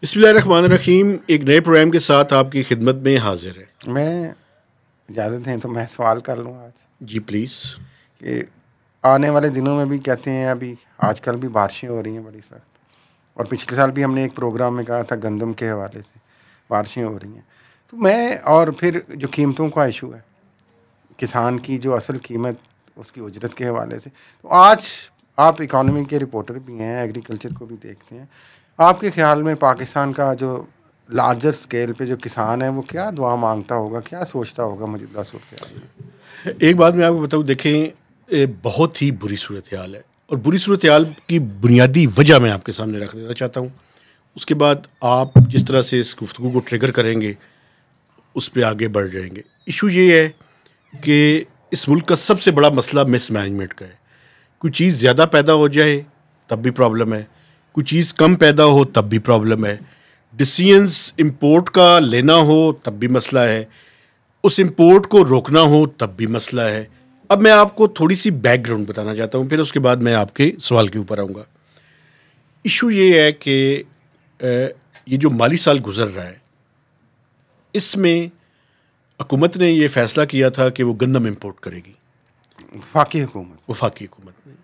बिस्मिल्लाहिर्रहमानिर्रहीम। एक नए प्रोग्राम के साथ आपकी खिदमत में हाजिर है। मैं इजाज़त है तो मैं सवाल कर लूँ आज जी प्लीज़। कि आने वाले दिनों में भी कहते हैं, अभी आजकल भी बारिशें हो रही हैं बड़ी सख्त, और पिछले साल भी हमने एक प्रोग्राम में कहा था गंदम के हवाले से बारिशें हो रही हैं। तो मैं और फिर जो कीमतों का इशू है, किसान की जो असल कीमत उसकी उजरत के हवाले से, तो आज आप इकॉनमी के रिपोर्टर भी हैं, एग्रीकल्चर को भी देखते हैं। आपके ख्याल में पाकिस्तान का जो लार्जर स्केल पे जो किसान है वो क्या दुआ मांगता होगा, क्या सोचता होगा मौजूदा सूरत हाल में? एक बात मैं आपको बताऊँ, देखें बहुत ही बुरी सूरत हाल है, और बुरी सूरत हाल की बुनियादी वजह मैं आपके सामने रख देना चाहता हूँ। उसके बाद आप जिस तरह से इस गुफ्तगू को ट्रिगर करेंगे उस पर आगे बढ़ जाएंगे। इशू ये है कि इस मुल्क का सबसे बड़ा मसला मिसमैनेजमेंट का है। कोई चीज़ ज़्यादा पैदा हो जाए तब भी प्रॉब्लम है, कोई चीज़ कम पैदा हो तब भी प्रॉब्लम है, डिसीजंस इंपोर्ट का लेना हो तब भी मसला है, उस इंपोर्ट को रोकना हो तब भी मसला है। अब मैं आपको थोड़ी सी बैकग्राउंड बताना चाहता हूँ, फिर उसके बाद मैं आपके सवाल के ऊपर आऊँगा। इशू ये है कि ये जो माली साल गुजर रहा है इसमें हुकूमत ने ये फैसला किया था कि वो गंदम इंपोर्ट करेगी। वफाकी हुकूमत, वफाकी हुकूमत ने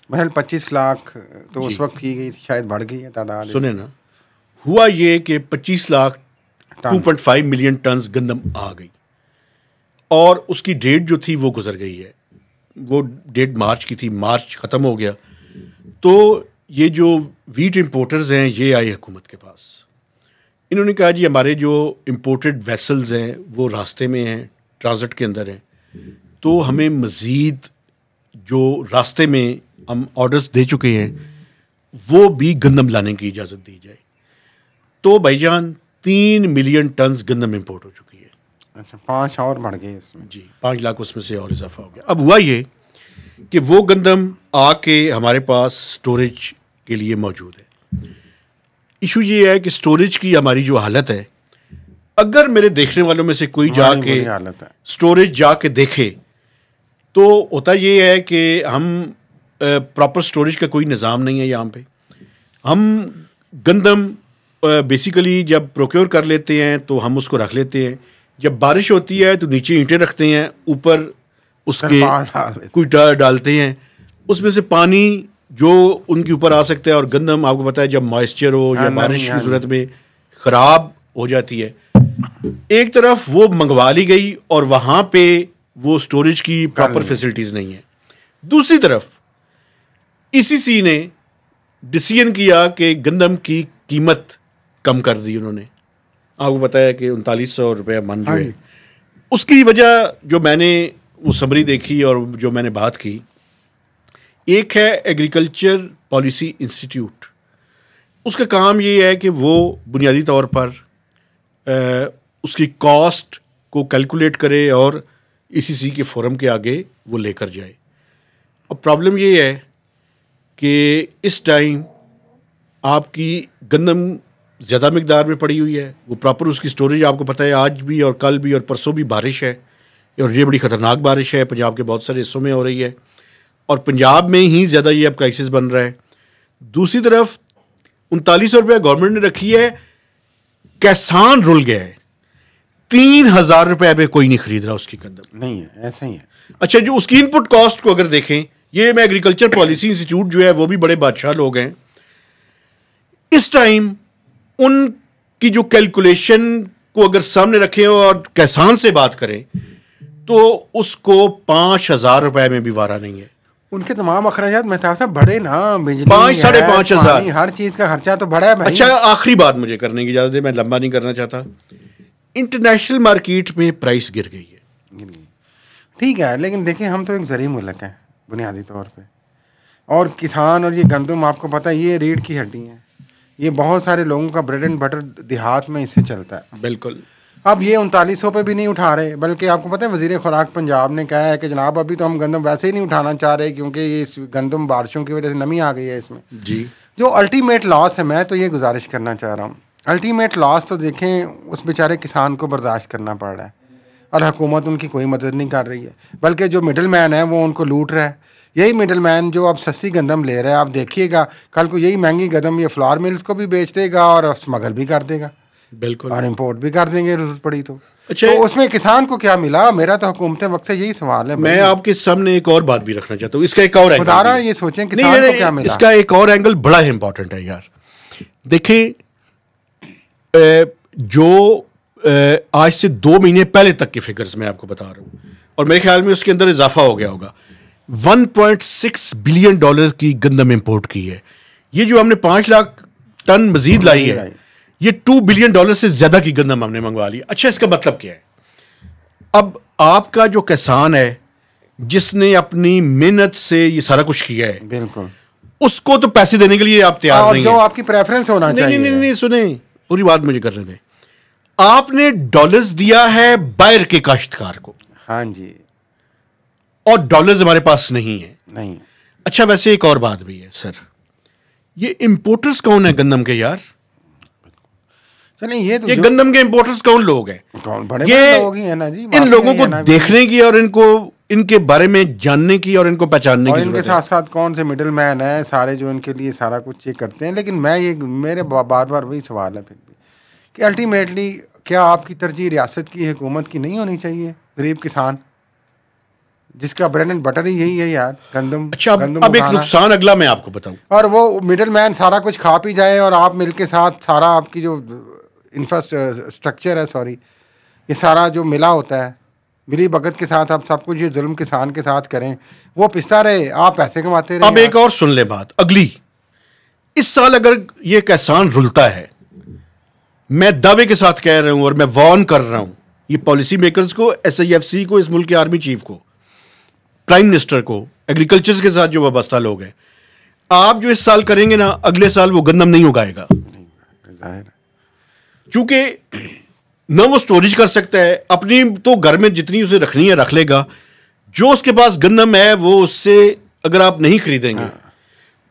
बहरहाल 25 लाख तो उस वक्त की गई थी, शायद बढ़ गई है तादाद। सुने ना, हुआ ये कि 25 लाख 2.5 मिलियन टन्स गंदम आ गई, और उसकी डेट जो थी वो गुजर गई है। वो डेट मार्च की थी, मार्च ख़त्म हो गया। तो ये जो वीट इंपोर्टर्स हैं ये आए हुकूमत के पास। इन्होंने कहा जी हमारे जो इंपोर्टेड वेसल्स हैं वो रास्ते में हैं, ट्रांजिट के अंदर हैं, तो हमें मज़ीद जो रास्ते में हम ऑर्डर्स दे चुके हैं वो भी गंदम लाने की इजाज़त दी जाए। तो भाईजान 3 मिलियन टन्स गंदम इंपोर्ट हो चुकी है। अच्छा, 5 और बढ़ गए इसमें। जी, 5 लाख उसमें से और इजाफा हो गया। अब हुआ ये कि वो गंदम आके हमारे पास स्टोरेज के लिए मौजूद है। इशू ये है कि स्टोरेज की हमारी जो हालत है, अगर मेरे देखने वालों में से कोई जाके स्टोरेज जाके देखे तो होता ये है कि हम प्रॉपर स्टोरेज का कोई निज़ाम नहीं है यहाँ पे। हम गंदम बेसिकली जब प्रोक्योर कर लेते हैं तो हम उसको रख लेते हैं, जब बारिश होती है तो नीचे ईंटें रखते हैं, ऊपर उसके कोई डालते हैं, उसमें से पानी जो उनके ऊपर आ सकता है। और गंदम आपको पता है जब मॉइस्चर हो या बारिश की सूरत में ख़राब हो जाती है। एक तरफ वो मंगवा ली गई और वहाँ पे वो स्टोरेज की प्रॉपर फैसिलिटीज़ नहीं है। दूसरी तरफ ईसीसी ने डिसीजन किया कि गंदम की कीमत कम कर दी उन्होंने। आपको पता है कि 3900 रुपये मन जो है, उसकी वजह जो मैंने वो समरी देखी और जो मैंने बात की, एक है एग्रीकल्चर पॉलिसी इंस्टीट्यूट। उसका काम ये है कि वो बुनियादी तौर पर उसकी कॉस्ट को कैलकुलेट करे और ईसीसी के फोरम के आगे वो लेकर जाए। अब प्रॉब्लम ये है कि इस टाइम आपकी गंदम ज़्यादा मिकदार में पड़ी हुई है, वो प्रॉपर उसकी स्टोरेज आपको पता है आज भी और कल भी और परसों भी बारिश है, और ये बड़ी ख़तरनाक बारिश है, पंजाब के बहुत सारे हिस्सों में हो रही है, और पंजाब में ही ज़्यादा ये अब क्राइसिस बन रहा है। दूसरी तरफ 3900 रुपये गवर्नमेंट ने रखी है, किसान रुल गया है। 3000 रुपये पे कोई नहीं खरीद रहा उसकी गंदम। नहीं है, ऐसा ही है। अच्छा, जो उसकी इनपुट कॉस्ट को अगर देखें, ये मैं एग्रीकल्चर पॉलिसी इंस्टीट्यूट जो है वो भी बड़े बादशाह लोग हैं। इस टाइम उनकी जो कैलकुलेशन को अगर सामने रखें और किसान से बात करें तो उसको 5000 रुपये में भी वारा नहीं है। उनके तमाम अखराजात मेहताब साहब बढ़े ना, बिजली 5-5.5 हर चीज़ का खर्चा तो बढ़ा है भाई। अच्छा, आखिरी बात मुझे करने की इजाज़त है, मैं लंबा नहीं करना चाहता। इंटरनेशनल मार्केट में प्राइस गिर गई है। ठीक है, लेकिन देखिए हम तो एक ज़रिए मुल्क हैं बुनियादी तौर पे, और किसान और ये गंदम आपको पता है ये रीढ़ की हड्डी है। ये बहुत सारे लोगों का ब्रेड एंड बटर देहात में इससे चलता है। बिल्कुल। अब ये 3900 पे भी नहीं उठा रहे, बल्कि आपको पता है वज़ीर खुराक पंजाब ने कहा है कि जनाब अभी तो हम गंदम वैसे ही नहीं उठाना चाह रहे क्योंकि ये इस गंदम बारिशों की वजह से नमी आ गई है इसमें। जी, जो अल्टीमेट लॉस है, मैं तो ये गुजारिश करना चाह रहा हूँ, अल्टीमेट लॉस तो देखें उस बेचारे किसान को बर्दाश्त करना पड़ रहा है, और हुकूमत उनकी कोई मदद नहीं कर रही है, बल्कि जो मिडल मैन है वो उनको लूट रहा है। यही मिडल मैन जो अब सस्ती गंदम ले रहा है, आप देखिएगा कल को यही महंगी गंदम ये फ्लावर मिल्स को भी बेच देगा और स्मगल भी कर देगा, बिल्कुल, और इंपोर्ट भी कर देंगे जरूरत पड़ी तो। अच्छा, तो उसमें किसान को क्या मिला? मेरा तो हुकूमत वक्त से यही सवाल है। मैं आपके सामने एक और बात भी रखना चाहता हूँ, इसका एक और एंगल खुदारा ये सोचें किसान को क्या मिला। इसका एक और एंगल बड़ा इंपॉर्टेंट है यार। देखिए, जो आज से 2 महीने पहले तक के फिगर्स मैं आपको बता रहा हूँ, और मेरे ख्याल में उसके अंदर इजाफा हो गया होगा। 1.6 बिलियन डॉलर की गंदम इंपोर्ट की है। ये जो हमने 5 लाख टन मजीद लाई है, ये 2 बिलियन डॉलर से ज्यादा की गंदम हमने मंगवा ली। अच्छा, इसका मतलब क्या है? अब आपका जो किसान है जिसने अपनी मेहनत से ये सारा कुछ किया है, बिल्कुल, उसको तो पैसे देने के लिए आप तैयार नहीं जो है। आपकी प्रेफरेंस होना चाहिए। नहीं, सुने, पूरी बात मुझे करने दें। आपने डॉलर्स दिया है बायर के काश्तकार को, हाँ जी, और डॉलर्स हमारे पास नहीं है। नहीं। अच्छा, वैसे एक और बात भी है सर, ये इंपोर्टर्स कौन है गंदम के यार? चलें, ये गंदम के इंपोर्टर्स कौन लोग हैं? कौन? बड़े लोग ही हैं ना जी। इन लोगों को देखने की और इनको इनके बारे में जानने की और इनको पहचानने की जरूरत है। इनके साथ साथ कौन से मिडिल मैन है सारे जो इनके लिए सारा कुछ चेक करते हैं। लेकिन मेरे बार बार वही सवाल है फिर भी कि अल्टीमेटली क्या आपकी तरजीह रियासत की हुकूमत की नहीं होनी चाहिए? गरीब किसान जिसका ब्रेड एंड बटर ही यही है यार, गंदम। अच्छा, अब एक नुकसान अगला मैं आपको बताऊं, और वो मिडिल मैन सारा कुछ खा पी जाए और आप मिल के साथ सारा आपकी जो इंफ्रास्ट्रक्चर है, सॉरी, ये सारा जो मिला होता है मिली भगत के साथ आप सब कुछ ये जुल्म किसान के साथ करें, वो पिसता रहे, आप पैसे कमाते रहे। अब एक और सुन ले बात अगली, इस साल अगर ये किसान रुलता है, मैं दावे के साथ कह रहा हूं और मैं वार्न कर रहा हूं ये पॉलिसी मेकर्स को, SIFC को, इस मुल्क के आर्मी चीफ को, प्राइम मिनिस्टर को, एग्रीकल्चर के साथ जो वाबस्ता लोग हैं, आप जो इस साल करेंगे ना, अगले साल वो गंदम नहीं उगाएगा। चूंकि न वो स्टोरेज कर सकता है, अपनी तो घर में जितनी उसे रखनी है रख लेगा, जो उसके पास गंदम है वो उससे अगर आप नहीं खरीदेंगे,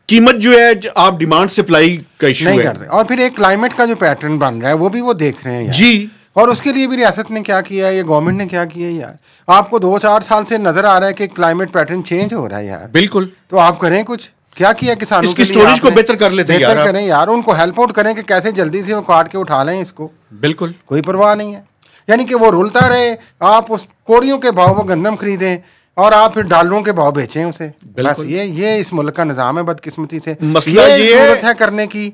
कीमत जो है आप डिमांड सप्लाई का इशू है। करते। और फिर एक क्लाइमेट का जो पैटर्न बन रहा है वो भी वो देख रहे हैं यार। जी, और उसके लिए भी रियासत ने क्या किया है, ये गवर्नमेंट ने क्या किया है यार? आपको 2-4 साल से नजर आ रहा है कि क्लाइमेट पैटर्न चेंज हो रहा है यार। बिल्कुल, तो आप करें कुछ, क्या किया किसानों इसकी स्टोरेज को बेहतर कर लेते हैं यार, करें यार, उनको हेल्प आउट करें कि कैसे जल्दी से वो काट के उठा लें इसको। बिल्कुल, कोई परवाह नहीं है, यानी कि वो रुलता रहे, आप उस कोड़ियों के भाव वो गंदम खरीदें और आप फिर डॉलरों के भाव बेचें उसे। बस ये इस मुल्क का निज़ाम है बदकिस्मती से। मसला ये जरूरत है करने की,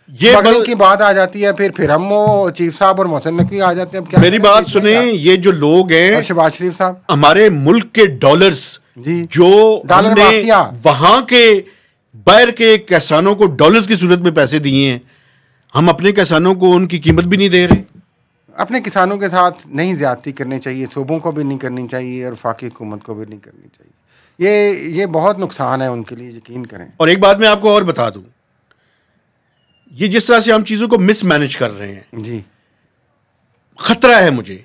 ये की बात आ जाती है, फिर हम वो चीफ साहब और मोहसिन नकवी आ जाते हैं। क्या मेरी बात सुने, ये जो लोग हैं शहबाज शरीफ साहब, हमारे मुल्क के डॉलर्स जो हमने वहां के बाहर के किसानों को डॉलर्स की सूरत में पैसे दिए हैं, हम अपने किसानों को उनकी कीमत भी नहीं दे रहे। अपने किसानों के साथ नहीं ज्यादती करनी चाहिए, सूबों को भी नहीं करनी चाहिए और वफाकी हुकूमत को भी नहीं करनी चाहिए। ये बहुत नुकसान है उनके लिए, यकीन करें। और एक बात मैं आपको और बता दूं, ये जिस तरह से हम चीजों को मिसमैनेज कर रहे हैं जी, खतरा है मुझे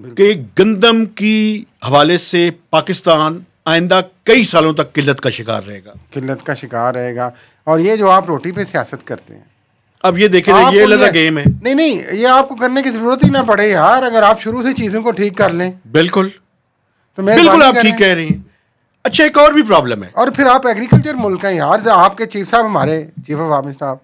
कि गंदम की हवाले से पाकिस्तान आइंदा कई सालों तक किल्लत का शिकार रहेगा। और ये जो आप रोटी पे सियासत करते हैं, अब ये देखें, ये अलग गेम है। नहीं, ये आपको करने की जरूरत ही ना पड़े यार, अगर आप शुरू से चीजों को ठीक कर लें। बिल्कुल, तो बिल्कुल आप ठीक कह रही हैं। अच्छा, एक और भी प्रॉब्लम है, और फिर आप एग्रीकल्चर मुल्क हैं यार, आपके चीफ साहब, हमारे चीफ ऑफ आर्मी स्टाफ,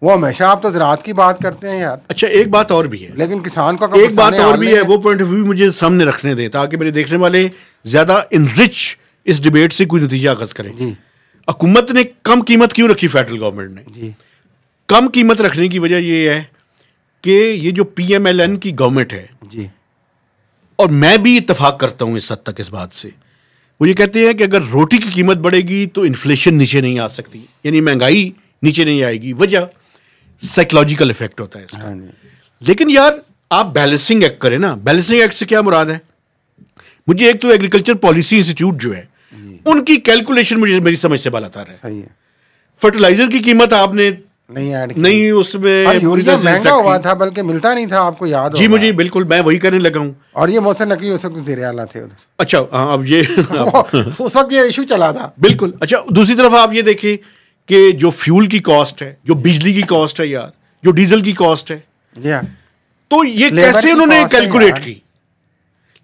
वो हमेशा आप तो ज़राअत की बात करते हैं यार। अच्छा, एक बात और भी है, लेकिन किसान को एक बात और भी है, वो पॉइंट ऑफ व्यू मुझे सामने रखने दें ताकि मेरे देखने वाले ज्यादा इनरिच इस डिबेट से कोई नतीजा अखज़ करें। जी, हुकूमत ने कम कीमत क्यों रखी? फेडरल गवर्नमेंट ने जी, कम कीमत रखने की वजह यह है कि ये जो PMLN की गवर्नमेंट है जी, और मैं भी इत्तेफाक करता हूं इस हद तक इस बात से, वो ये कहते हैं कि अगर रोटी की कीमत बढ़ेगी तो इन्फ्लेशन नीचे नहीं आ सकती, यानी महंगाई नीचे नहीं आएगी। वजह साइकोलॉजिकल इफेक्ट होता है इसका। लेकिन यार आप बैलेंसिंग एक्ट करें ना। बैलेंसिंग एक्ट से क्या मुराद है? मुझे एक तो एग्रीकल्चर पॉलिसी इंस्टीट्यूट जो है उनकी कैलकुलेशन मुझे मेरी समझ से बालातर है। फर्टिलाइजर की कीमत आपने नहीं उसमें यूरिया महंगा हुआ था, बल्कि मिलता नहीं था, आपको याद जी? मुझे बिल्कुल, मैं वही करने लगा हूँ। और ये मोहसिन नकवी उस वक्त वज़ीर आला थे उधर। अच्छा, हाँ, अब ये उस वक्त ये इशू चला था, बिल्कुल। अच्छा, दूसरी तरफ आप ये देखें कि जो फ्यूल की कॉस्ट है, जो बिजली की कॉस्ट है यार, जो डीजल की कॉस्ट है, तो ये कैसे उन्होंने कैलकुलेट की?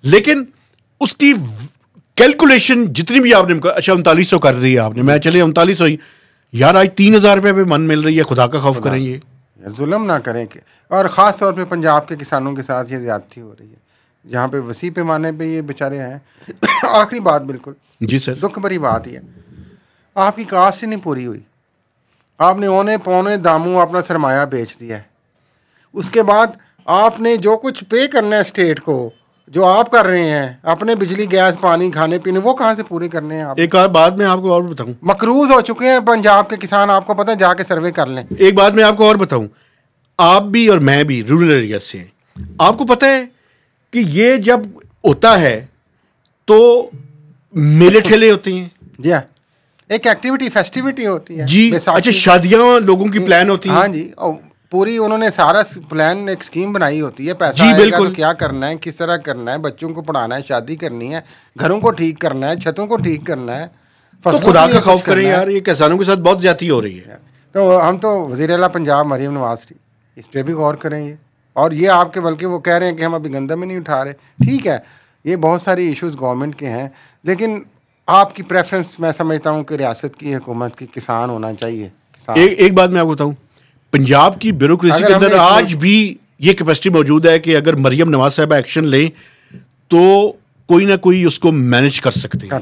लेकिन उसकी कैलकुलेशन जितनी भी आपने अच्छा 3900 कर दी है आपने, मैं चले 3900 ही यार, आज 3000 रुपये पे मन मिल रही है, खुदा का खौफ करें ये जुल्म ना करें कि, और ख़ास तौर पे पंजाब के किसानों के साथ ये ज़्यादती हो रही है, जहाँ पे वसी पैमाने पे ये बेचारे हैं। आखिरी बात बिल्कुल जी सर, दुख भरी बात ही है, आपकी कास्ट ही नहीं पूरी हुई, आपने औने पौने दामों अपना सरमाया बेच दिया है, उसके बाद आपने जो कुछ पे करना है स्टेट को, जो आप कर रहे हैं अपने बिजली गैस पानी खाने पीने, वो कहाँ से पूरे करने हैं आप? एक बात मैं आपको और बताऊं, मकरूज हो चुके हैं पंजाब के किसान, आपको पता है, जाके सर्वे कर लें। एक बात मैं आपको और बताऊं, आप भी और मैं भी रूरल एरिया से हैं, आपको पता है कि ये जब होता है तो मेले ठेले होते हैं जी हाँ, एक एक्टिविटी फेस्टिविटी होती है जी। अच्छा, शादियां लोगों की प्लान होती हैं। हाँ जी, और पूरी उन्होंने सारा प्लान, एक स्कीम बनाई होती है, पैसा जी आएगा बिल्कुल, तो क्या करना है, किस तरह करना है, बच्चों को पढ़ाना है, शादी करनी है, घरों को ठीक करना है, छतों को ठीक करना है, तो खुदा का खौफ करें यार, ये किसानों के साथ बहुत ज्यादती हो रही है। तो हम तो वज़ीर आला पंजाब मरीम नवाज इस पर भी गौर करें ये, और ये आपके, बल्कि वो कह रहे हैं कि हम अभी गंदम ही नहीं उठा रहे, ठीक है, ये बहुत सारी इश्यूज़ गवर्नमेंट के हैं, लेकिन आपकी प्रेफरेंस मैं समझता हूँ कि रियासत की हुकूमत की किसान होना चाहिए। किसान एक बात मैं आपको बताऊं, पंजाब की ब्यूरोक्रेसी के अंदर आज भी ये कैपेसिटी मौजूद है कि अगर मरियम नवाज साहब एक्शन ले तो कोई ना कोई उसको मैनेज कर सकते हैं।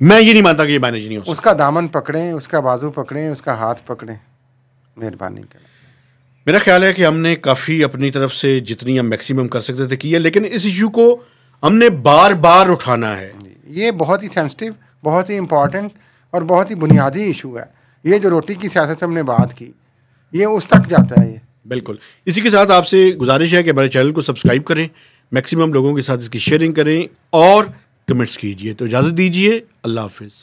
मैं ये नहीं मानता कि ये मैनेज नहीं हो सकता। उसका दामन पकड़ें, उसका बाजू पकड़ें, उसका हाथ पकड़ें, मेहरबानी करें। मेरा ख्याल है कि हमने काफ़ी अपनी तरफ से जितनी हम मैक्सिमम कर सकते थे किया, लेकिन इस इशू को हमने बार बार उठाना है। ये बहुत ही सेंसिटिव, बहुत ही इम्पॉर्टेंट और बहुत ही बुनियादी इशू है। ये जो रोटी की सियासत से हमने बात की, ये उस तक जाता है। ये बिल्कुल। इसी के साथ आपसे गुजारिश है कि हमारे चैनल को सब्सक्राइब करें, मैक्सिमम लोगों के साथ इसकी शेयरिंग करें और कमेंट्स कीजिए। तो इजाज़त दीजिए, अल्लाह हाफिज़।